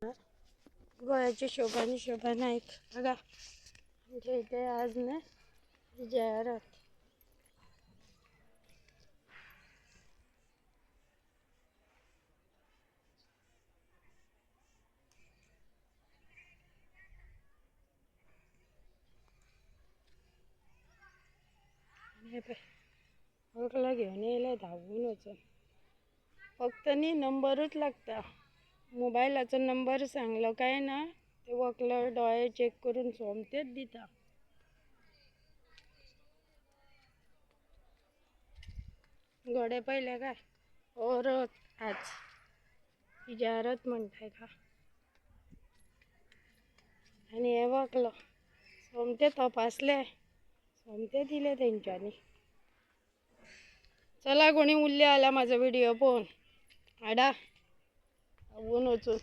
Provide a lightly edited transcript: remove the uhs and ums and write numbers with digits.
गोळ्याची शोभा नाईक बघा आमच्या इथे आज ना जाहिरात ओळखला घेऊन यायला धावून होतं फक्त नी नंबरच लागता मोबाईलाचा नंबर सांगलो काय ना ते वकलं डोळे चेक करून सोमतेच दिता गोडे पहिले काय औरत आज इजारत म्हणताय का आणि हे वकलं सोमते तपासले सोमते दिले त्यांच्यानी चला कोणी मूल्य आला माझा व्हिडिओ पाहून आडा ऊन वचून